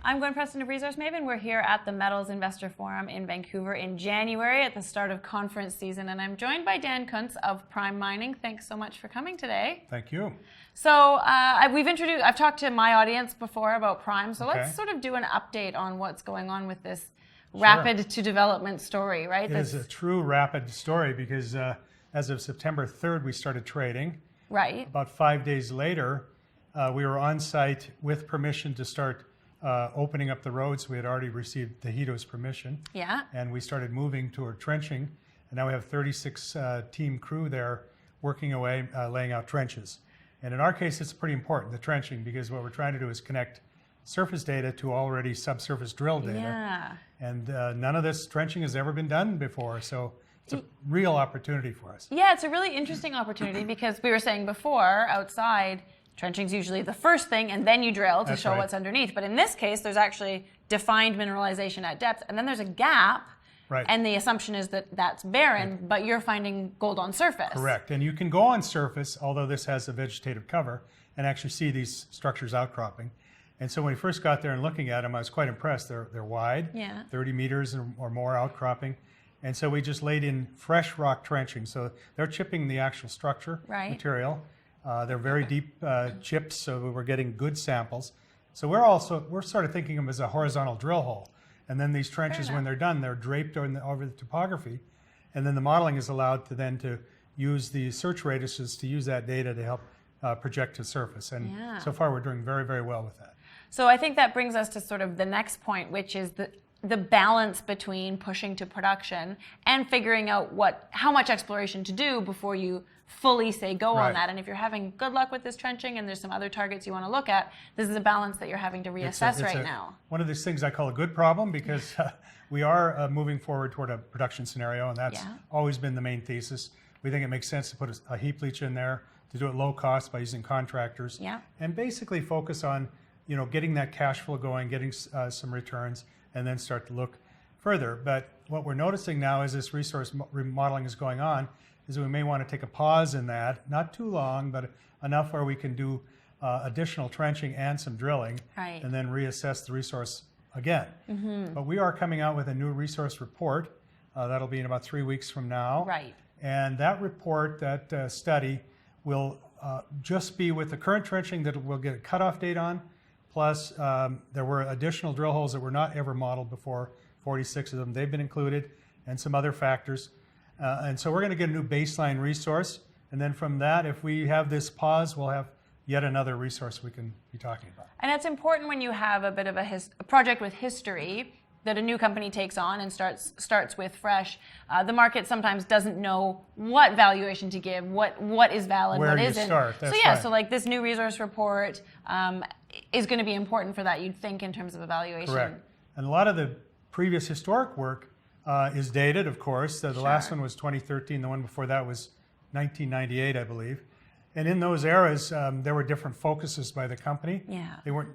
I'm Gwen Preston of Resource Maven. We're here at the Metals Investor Forum in Vancouver in January at the start of conference season, and I'm joined by Dan Kunz of PRYM Mining. Thanks so much for coming today. Thank you. So I've talked to my audience before about PRYM, so Okay. let's sort of do an update on what's going on with this rapid to development story, right? It is a true rapid story because as of September 3rd, we started trading. Right. About 5 days later, we were on site with permission to start opening up the roads. We had already received Tahito's permission. Yeah. And we started moving toward trenching. And now we have 36 team crew there working away, laying out trenches. And in our case, it's pretty important, the trenching, because what we're trying to do is connect surface data to already subsurface drill data. Yeah. And none of this trenching has ever been done before. So it's a real opportunity for us. Yeah, it's a really interesting opportunity because we were saying before, outside, trenching's usually the first thing, and then you drill to show what's underneath. But in this case, there's actually defined mineralization at depth, and then there's a gap, and the assumption is that that's barren, but you're finding gold on surface. Correct, and you can go on surface, although this has a vegetative cover, and actually see these structures outcropping. And so when we first got there and looking at them, I was quite impressed. They're wide, 30 meters or more outcropping. And so we just laid in fresh rock trenching. So they're chipping the actual structure material. They're very deep chips, so we're getting good samples. So we're sort of thinking of them as a horizontal drill hole. And then these trenches, when they're done, they're draped over the topography. And then the modeling is allowed to use the search radiuses to use that data to help project to surface. And so far we're doing very, very well with that. So I think that brings us to sort of the next point, which is the balance between pushing to production and figuring out how much exploration to do before you fully say go on that. And if you're having good luck with this trenching and there's some other targets you want to look at, this is a balance that you're having to reassess right now. One of these things I call a good problem because we are moving forward toward a production scenario, and that's always been the main thesis. We think it makes sense to put a heap leach in there, to do it low cost by using contractors, and basically focus on getting that cash flow going, getting some returns, and then start to look further. But what we're noticing now as this resource remodeling is going on is we may want to take a pause in that, not too long, but enough where we can do additional trenching and some drilling, and then reassess the resource again. But we are coming out with a new resource report. That'll be in about 3 weeks from now. And that report, that study, will just be with the current trenching that we'll get a cutoff date on. Plus, there were additional drill holes that were not ever modeled before, 46 of them. They've been included, and some other factors. And so we're going to get a new baseline resource. And then from that, if we have this pause, we'll have yet another resource we can be talking about. And it's important when you have a bit of a project with history that a new company takes on and starts with fresh. The market sometimes doesn't know what valuation to give, what is valid, what isn't. Start. That's So like this new resource report is going to be important for that, you'd think, in terms of evaluation. Correct. And a lot of the previous historic work is dated, of course. The last one was 2013. The one before that was 1998, I believe. And in those eras, there were different focuses by the company.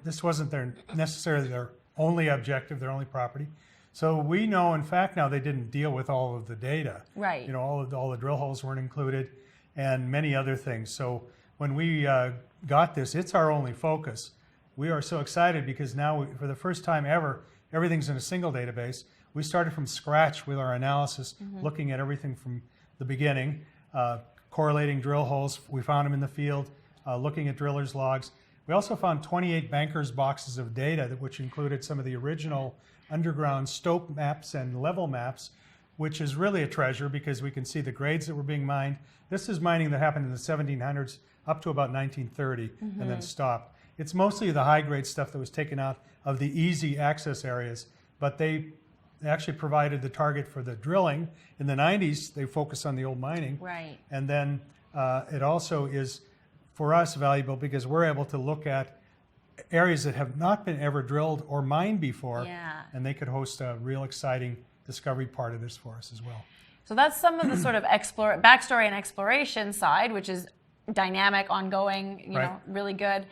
This wasn't necessarily their only objective, their only property. So we know, in fact, now they didn't deal with all of the data. All the drill holes weren't included, and many other things. So when we got this, it's our only focus. We are so excited because now, for the first time ever, everything's in a single database. We started from scratch with our analysis, looking at everything from the beginning, correlating drill holes. We found them in the field, looking at drillers' logs. We also found 28 bankers' boxes of data, which included some of the original underground stope maps and level maps, which is really a treasure because we can see the grades that were being mined. This is mining that happened in the 1700s up to about 1930 and then stopped. It's mostly the high-grade stuff that was taken out of the easy access areas, but they actually provided the target for the drilling. In the 90s, they focused on the old mining. And then it also is, for us, valuable because we're able to look at areas that have not been ever drilled or mined before, and they could host a real exciting discovery part of this for us as well. So that's some of the sort of backstory and exploration side, which is dynamic, ongoing, you know, really good.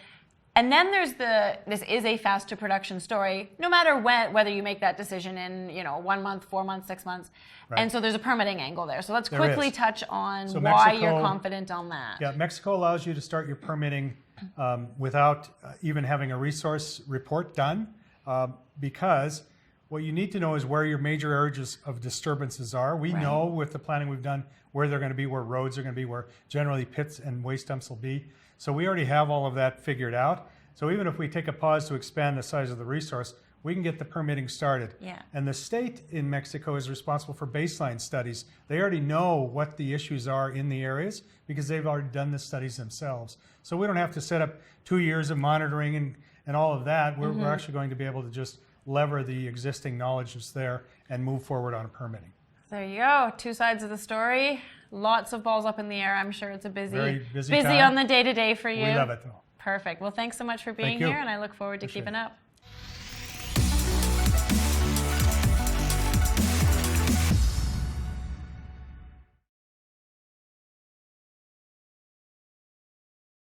And then there's this is a fast to production story, no matter whether you make that decision in 1 month, 4 months, 6 months. And so there's a permitting angle there. So let's quickly touch on why you're confident on that. Yeah, Mexico allows you to start your permitting without even having a resource report done. because what you need to know is where your major areas of disturbances are. We know with the planning we've done where they're going to be, where roads are going to be, where generally pits and waste dumps will be. So we already have all of that figured out. So even if we take a pause to expand the size of the resource, we can get the permitting started. Yeah. And the state in Mexico is responsible for baseline studies. They already know what the issues are in the areas because they've already done the studies themselves. So we don't have to set up 2 years of monitoring and all of that. We're actually going to be able to just lever the existing knowledge that's there and move forward on permitting. There you go. Two sides of the story. Lots of balls up in the air. I'm sure it's a Very busy busy time. on the day-to-day for you. We love it though. Perfect. Well, thanks so much for being here, and I look forward to keeping up.